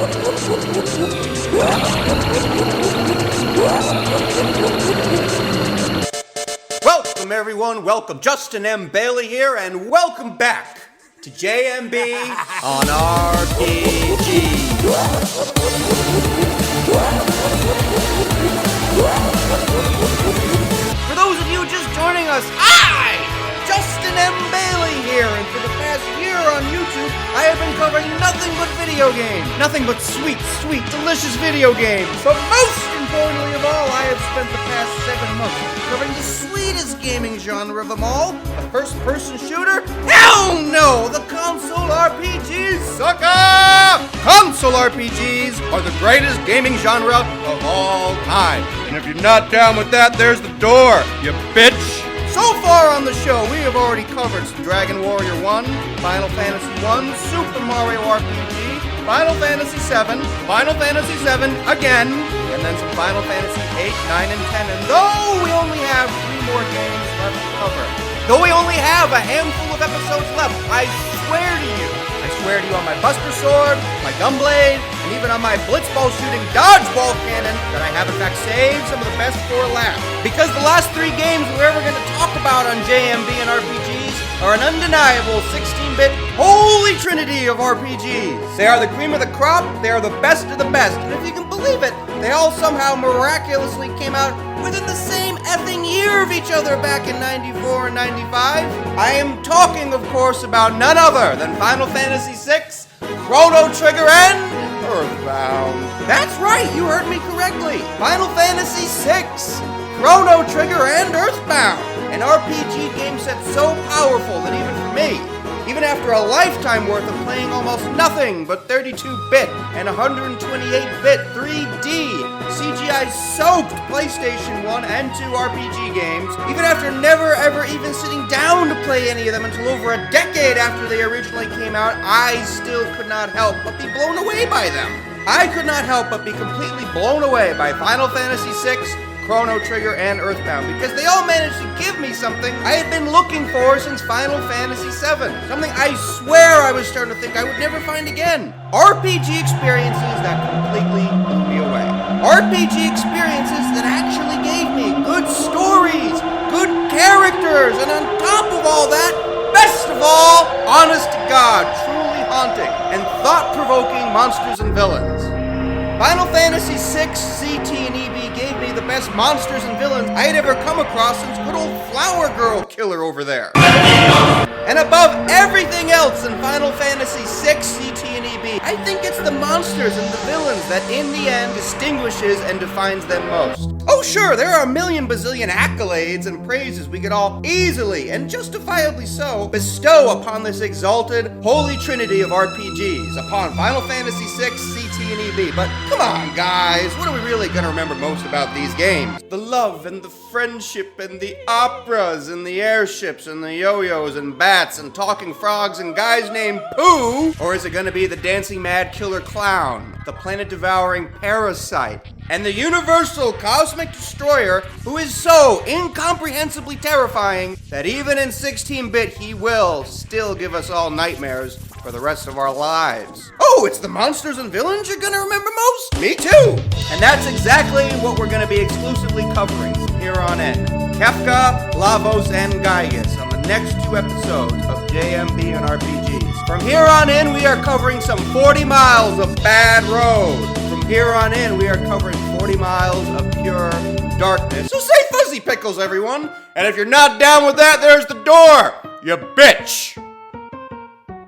Welcome everyone, welcome. Justin M. Bailey here, and welcome back to JMB on RPG. For those of you just joining us, Justin M. Bailey here, and for the past year on YouTube, I have been covering nothing but video games. Nothing but sweet, delicious video games. But most importantly of all, I have spent the past 7 months covering the sweetest gaming genre of them all, the first-person shooter. Hell no! The console RPGs, sucker! Console RPGs are the greatest gaming genre of all time. And if you're not down with that, there's the door, you bitch! So far on the show, we have already covered some Dragon Warrior 1, Final Fantasy 1, Super Mario RPG, Final Fantasy 7, Final Fantasy 7 again, and then some Final Fantasy 8, 9, and 10. And though we only have 3 more games left to cover, though we only have a handful of episodes left, I swear to you on my Buster Sword, my Gunblade, and even on my Blitzball shooting dodgeball cannon that I have in fact saved some of the best for last. Because the last 3 games we're ever going to talk about on JMB and RPGs are an undeniable 16-bit holy trinity of RPGs. They are the cream of the crop, they are the best of the best, and if you can believe it, they all somehow miraculously came out within the same effing year of each other back in 94 and 95. I am talking, of course, about none other than Final Fantasy VI, Chrono Trigger, and Earthbound. That's right, you heard me correctly. Final Fantasy VI, Chrono Trigger, and Earthbound. An RPG game set so powerful that even for me, even after a lifetime worth of playing almost nothing but 32-bit and 128-bit 3D CGI-soaked PlayStation 1 and 2 RPG games, even after never ever even sitting down to play any of them until over a decade after they originally came out, I still could not help but be blown away by them. I could not help but be completely blown away by Final Fantasy VI, Chrono Trigger, and Earthbound, because they all managed to give me something I had been looking for since Final Fantasy VII. Something I swear I was starting to think I would never find again. RPG experiences that completely blew me away. RPG experiences that actually gave me good stories, good characters, and on top of all that, best of all, honest to God, truly haunting and thought-provoking monsters and villains. Final Fantasy VI, CT, and EB gave me the best monsters and villains I had ever come across since good old Flower Girl Killer over there. And above everything else in Final Fantasy VI, CT, and EB, I think it's the monsters and the villains that in the end distinguishes and defines them most. Oh sure, there are a million bazillion accolades and praises we could all easily, and justifiably so, bestow upon this exalted holy trinity of RPGs, upon Final Fantasy VI, CT, and EB, but come on guys, what are we really gonna remember most about these games? The love and the friendship and the operas and the airships and the yo-yos and bats and talking frogs and guys named Pooh? Or is it gonna be the dancing mad killer clown, the planet-devouring parasite, and the universal cosmic destroyer who is so incomprehensibly terrifying that even in 16-bit he will still give us all nightmares for the rest of our lives? Oh, it's the monsters and villains you're gonna remember most? Me too! And that's exactly what we're gonna be exclusively covering from here on in. Kefka, Lavos, and Giygas on the next 2 episodes of JMB and RPGs. From here on in, we are covering some 40 miles of bad road. From here on in, we are covering 40 miles of pure darkness. So say fuzzy pickles, everyone! And if you're not down with that, there's the door, you bitch!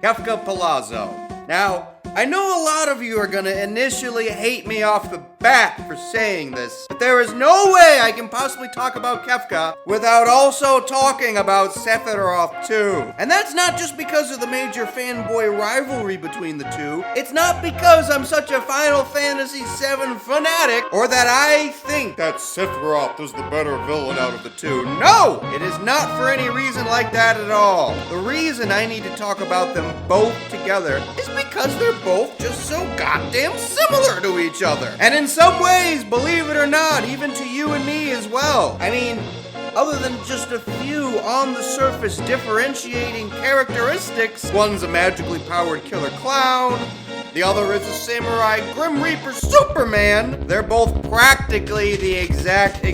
Kefka Palazzo. Now, I know a lot of you are gonna initially hate me off the bat for saying this, but there is no way I can possibly talk about Kefka without also talking about Sephiroth too. And that's not just because of the major fanboy rivalry between the two. It's not because I'm such a Final Fantasy VII fanatic, or that I think that Sephiroth is the better villain out of the two. No! It is not for any reason like that at all. The reason I need to talk about them both together is because they're both just so goddamn similar to each other. And in some ways, believe it or not, even to you and me as well. I mean, other than just a few on-the-surface differentiating characteristics, one's a magically powered killer clown, The other is a samurai Grim Reaper Superman. They're both practically the exact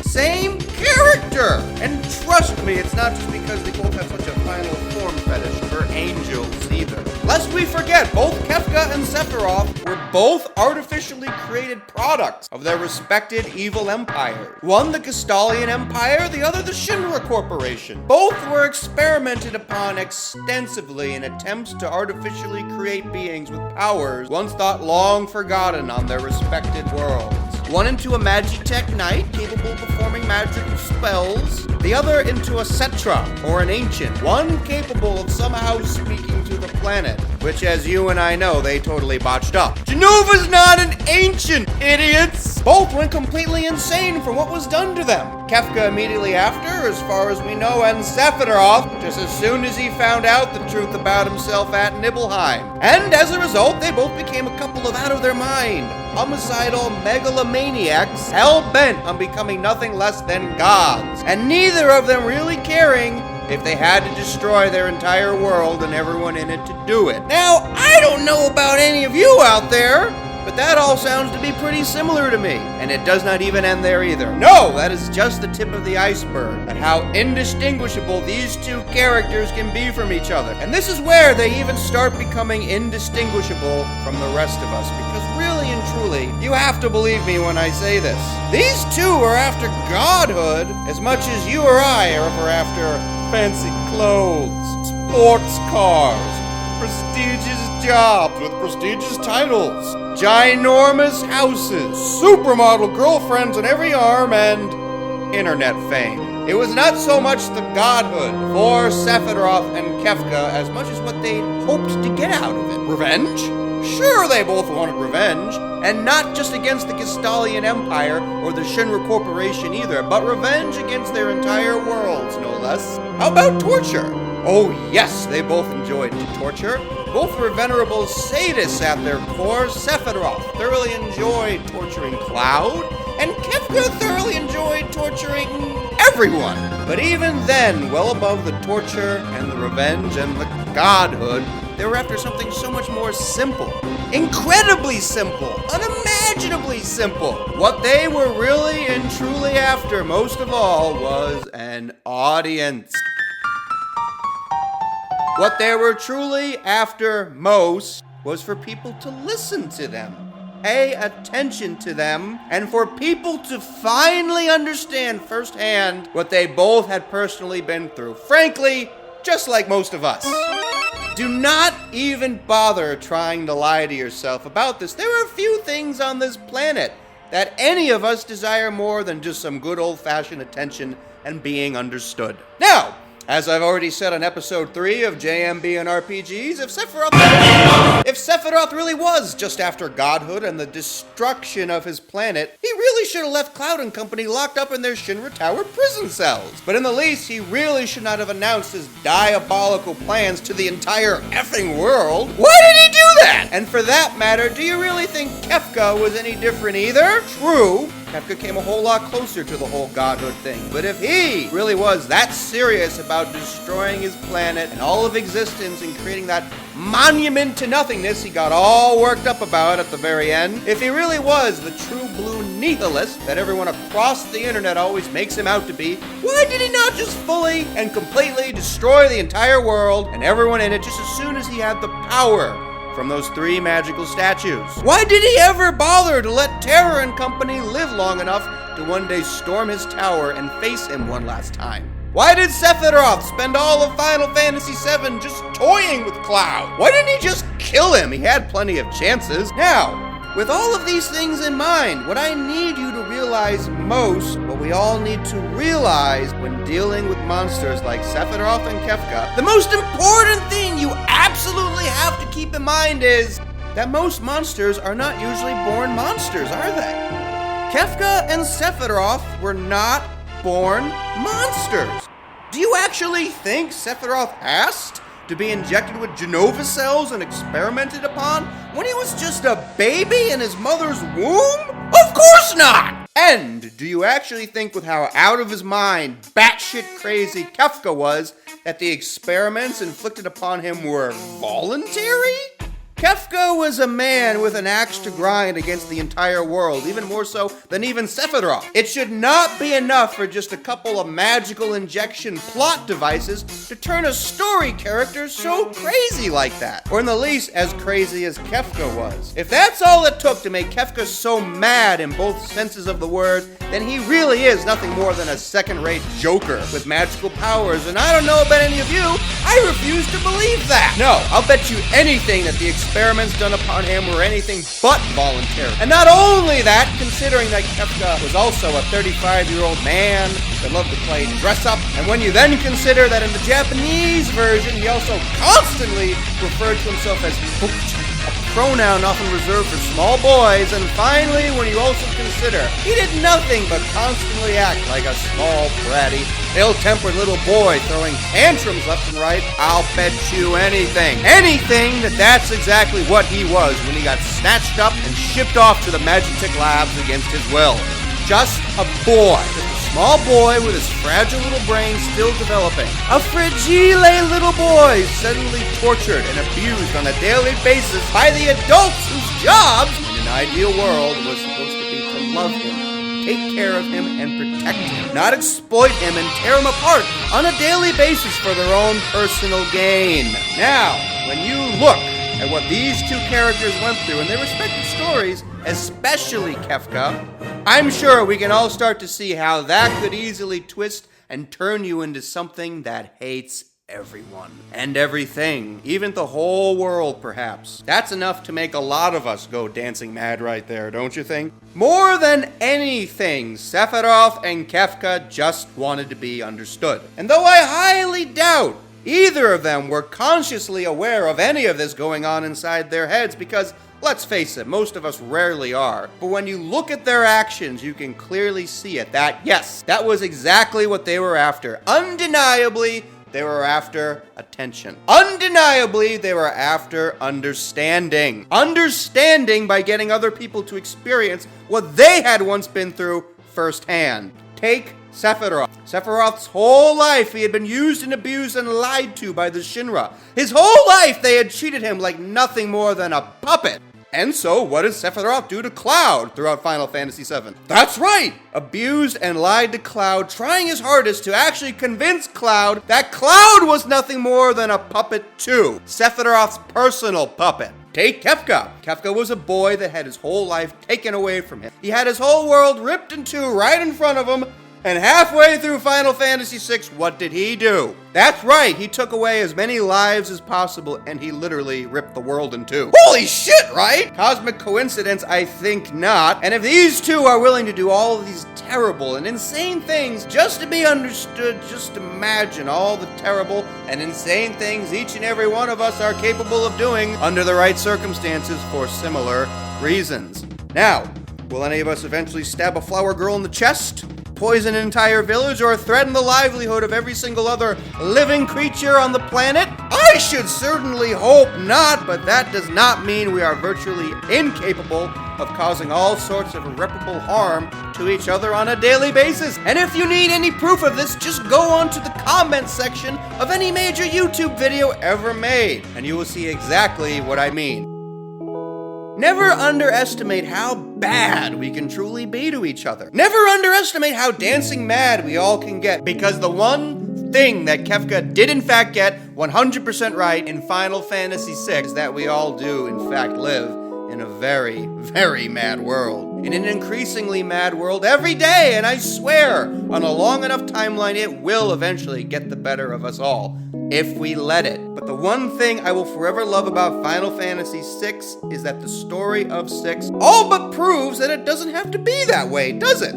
same character. And trust me, it's not just because they both have such a final form fetish, or angels either. Lest we forget, both Kefka and Sephiroth were both artificially created products of their respected evil empires. One the Gestalian Empire, the other the Shinra Corporation. Both were experimented upon extensively in attempts to artificially create beings with powers once thought long forgotten on their respected worlds. One into a Magitech knight, capable of performing magical spells. The other into a Cetra, or an ancient. One capable of somehow speaking to the planet, which, as you and I know, they totally botched up. Jenova's not an ancient, idiots! Both went completely insane for what was done to them. Kefka immediately after, as far as we know, and Sephiroth just as soon as he found out the truth about himself at Nibelheim. And as a result, they both became a couple of out-of-their-mind, homicidal megalomaniacs, hell-bent on becoming nothing less than gods. And neither of them really caring if they had to destroy their entire world and everyone in it to do it. Now, I don't know about any of you out there, but that all sounds to be pretty similar to me. And it does not even end there either. No, that is just the tip of the iceberg at how indistinguishable these two characters can be from each other. And this is where they even start becoming indistinguishable from the rest of us. Because really and truly, you have to believe me when I say this. These two are after godhood as much as you or I are ever after fancy clothes, sports cars, prestigious jobs with prestigious titles, ginormous houses, supermodel girlfriends on every arm, and internet fame. It was not so much the godhood for Sephiroth and Kefka as much as what they hoped to get out of it. Revenge? Sure, they both wanted revenge, and not just against the Gestalian Empire or the Shinra Corporation either, but revenge against their entire worlds, no less. How about torture? Oh yes, they both enjoyed torture. Both were venerable sadists at their core. Sephiroth thoroughly enjoyed torturing Cloud, and Kefka thoroughly enjoyed torturing everyone. But even then, well above the torture and the revenge and the godhood, they were after something so much more simple. Incredibly simple. Unimaginably simple. What they were really and truly after, most of all, was an audience. What they were truly after most was for people to listen to them, pay attention to them, and for people to finally understand firsthand what they both had personally been through. Frankly, just like most of us. Do not even bother trying to lie to yourself about this. There are few things on this planet that any of us desire more than just some good old-fashioned attention and being understood. Now, as I've already said on episode 3 of JMB and RPGs, if Sephiroth really was just after godhood and the destruction of his planet, he really should have left Cloud and company locked up in their Shinra Tower prison cells. But in the least, he really should not have announced his diabolical plans to the entire effing world. Why did he do that? And for that matter, do you really think Kefka was any different either? True, Kefka came a whole lot closer to the whole godhood thing. But if he really was that serious about destroying his planet and all of existence and creating that monument to nothingness he got all worked up about at the very end, if he really was the true blue nihilist that everyone across the internet always makes him out to be, why did he not just fully and completely destroy the entire world and everyone in it just as soon as he had the power from those 3 magical statues? Why did he ever bother to let Terror and company live long enough to one day storm his tower and face him one last time? Why did Sephiroth spend all of Final Fantasy VII just toying with Cloud? Why didn't he just kill him? He had plenty of chances. Now, with all of these things in mind, what I need you to realize most, what we all need to realize when dealing with monsters like Sephiroth and Kefka, the most important thing you absolutely have to keep in mind is that most monsters are not usually born monsters, are they? Kefka and Sephiroth were not born monsters. Do you actually think Sephiroth asked to be injected with Jenova cells and experimented upon when he was just a baby in his mother's womb? Of course not! And do you actually think with how out of his mind, batshit crazy Kefka was, that the experiments inflicted upon him were voluntary? Kefka was a man with an axe to grind against the entire world, even more so than even Sephiroth. It should not be enough for just a couple of magical injection plot devices to turn a story character so crazy like that. Or in the least, as crazy as Kefka was. If that's all it took to make Kefka so mad in both senses of the word, then he really is nothing more than a second-rate joker with magical powers, and I don't know about any of you, I refuse to believe that. No, I'll bet you anything that the experiments done upon him were anything but voluntary. And not only that, considering that Kefka was also a 35-year-old man that loved to play dress-up, and when you then consider that in the Japanese version, he also constantly referred to himself as Bokuchan, a pronoun often reserved for small boys, and finally, when you also consider he did nothing but constantly act like a small, bratty, ill-tempered little boy throwing tantrums left and right, I'll bet you anything that that's exactly what he was when he got snatched up and shipped off to the Magitek Labs against his will. Just a boy. Small boy with his fragile little brain still developing. A fragile little boy suddenly tortured and abused on a daily basis by the adults whose jobs, in an ideal world, was supposed to be to love him, take care of him, and protect him, not exploit him and tear him apart on a daily basis for their own personal gain. Now, when you look at what these two characters went through in their respective stories, especially Kefka, I'm sure we can all start to see how that could easily twist and turn you into something that hates everyone and everything, even the whole world perhaps. That's enough to make a lot of us go dancing mad right there, don't you think? More than anything, Sephiroth and Kefka just wanted to be understood. And though I highly doubt either of them were consciously aware of any of this going on inside their heads, because let's face it, most of us rarely are. But when you look at their actions, you can clearly see it, that yes, that was exactly what they were after. Undeniably, they were after attention. Undeniably, they were after understanding. Understanding by getting other people to experience what they had once been through firsthand. Take Sephiroth. Sephiroth's whole life he had been used and abused and lied to by the Shinra. His whole life they had treated him like nothing more than a puppet. And so, what did Sephiroth do to Cloud throughout Final Fantasy VII? That's right! Abused and lied to Cloud, trying his hardest to actually convince Cloud that Cloud was nothing more than a puppet too. Sephiroth's personal puppet. Take Kefka. Kefka was a boy that had his whole life taken away from him. He had his whole world ripped in two right in front of him, and halfway through Final Fantasy VI, what did he do? That's right, he took away as many lives as possible, and he literally ripped the world in two. Holy shit, right? Cosmic coincidence? I think not. And if these two are willing to do all of these terrible and insane things just to be understood, just imagine all the terrible and insane things each and every one of us are capable of doing under the right circumstances for similar reasons. Now, will any of us eventually stab a flower girl in the chest, poison an entire village, or threaten the livelihood of every single other living creature on the planet? I should certainly hope not, but that does not mean we are virtually incapable of causing all sorts of irreparable harm to each other on a daily basis. And if you need any proof of this, just go on to the comments section of any major YouTube video ever made, and you will see exactly what I mean. Never underestimate how bad we can truly be to each other. Never underestimate how dancing mad we all can get, because the one thing that Kefka did in fact get 100% right in Final Fantasy VI is that we all do in fact live in a very, very mad world. In an increasingly mad world every day, and I swear, on a long enough timeline, it will eventually get the better of us all, if we let it. But the one thing I will forever love about Final Fantasy VI is that the story of 6 all but proves that it doesn't have to be that way, does it?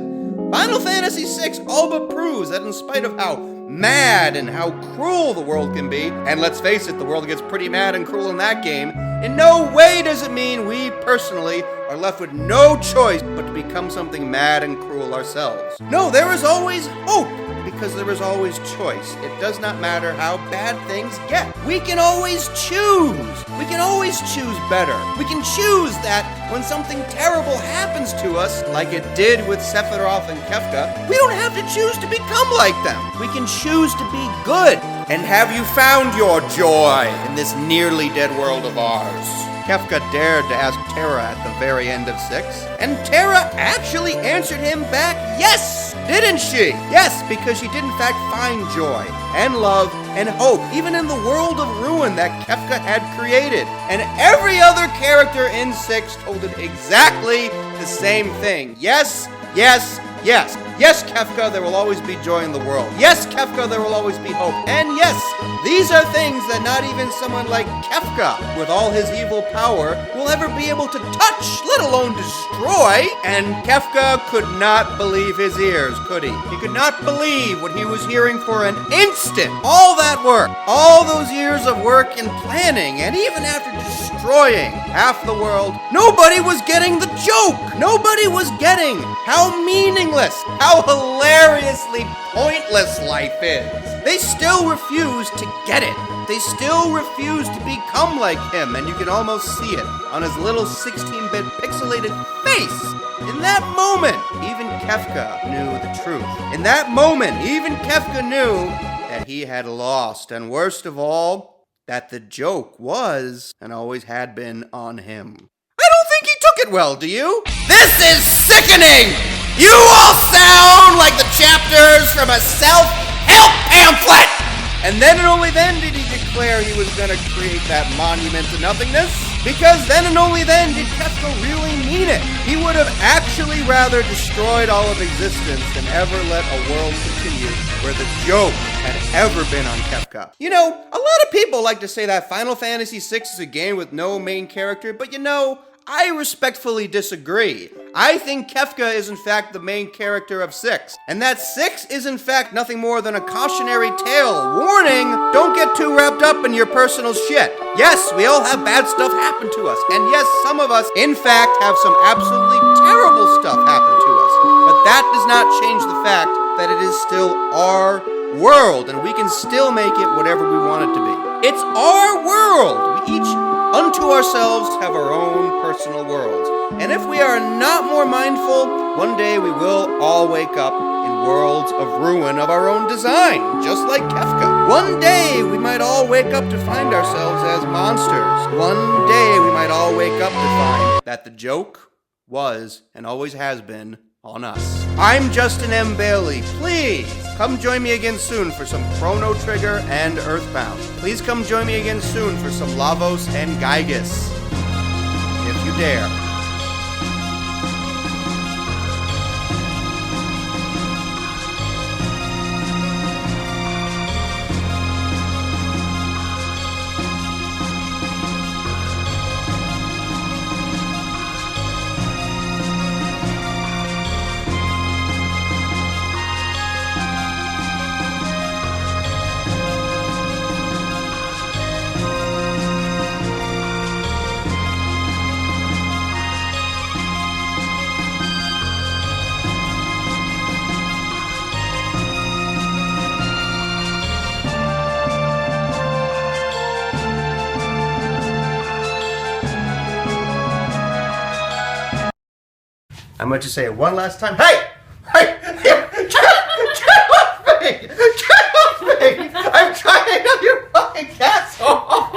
Final Fantasy VI all but proves that in spite of how mad and how cruel the world can be, and let's face it, the world gets pretty mad and cruel in that game, in no way does it mean we personally are left with no choice but to become something mad and cruel ourselves. No, there is always hope, because there is always choice. It does not matter how bad things get. We can always choose. We can always choose better. We can choose that when something terrible happens to us, like it did with Sephiroth and Kefka, we don't have to choose to become like them. We can choose to be good. And have you found your joy in this nearly dead world of ours? Kefka dared to ask Terra at the very end of 6. And Terra actually answered him back, yes, didn't she? Yes, because she did in fact find joy and love and hope, even in the world of ruin that Kefka had created. And every other character in 6 told it exactly the same thing. Yes, yes, yes. Yes, Kefka, there will always be joy in the world. Yes, Kefka, there will always be hope. And yes, these are things that not even someone like Kefka, with all his evil power, will ever be able to touch, let alone destroy. And Kefka could not believe his ears, could he? He could not believe what he was hearing for an instant. All that work, all those years of work and planning, and even after destroying half the world, nobody was getting the joke. Nobody was getting how meaningless, how hilariously pointless life is. They still refuse to get it. They still refuse to become like him, and you can almost see it on his little 16-bit pixelated face. In that moment, even Kefka knew the truth. In that moment, even Kefka knew that he had lost, and worst of all, that the joke was, and always had been, on him. I don't think he took it well, do you? This is sickening! You all sound like the chapters from a self-help pamphlet! And then and only then did he declare he was going to create that monument to nothingness. Because then and only then did Kefka really mean it. He would have actually rather destroyed all of existence than ever let a world continue where the joke had ever been on Kefka. You know, a lot of people like to say that Final Fantasy VI is a game with no main character, but you know, I respectfully disagree. I think Kefka is in fact the main character of 6, and that 6 is in fact nothing more than a cautionary tale. Warning, don't get too wrapped up in your personal shit. Yes, we all have bad stuff happen to us, and yes, some of us in fact have some absolutely terrible stuff happen to us, but that does not change the fact that it is still our world, and we can still make it whatever we want it to be. It's our world. We each unto ourselves have our own personal worlds. And if we are not more mindful, one day we will all wake up in worlds of ruin of our own design, just like Kefka. One day we might all wake up to find ourselves as monsters. One day we might all wake up to find that the joke was, and always has been, on us. I'm Justin M. Bailey. Please come join me again soon for some Chrono Trigger and Earthbound. Please come join me again soon for some Lavos and Giygas. If you dare. I'm going to say it one last time. Hey! Hey! Get off me! Get off me! I'm trying to do your fucking castle!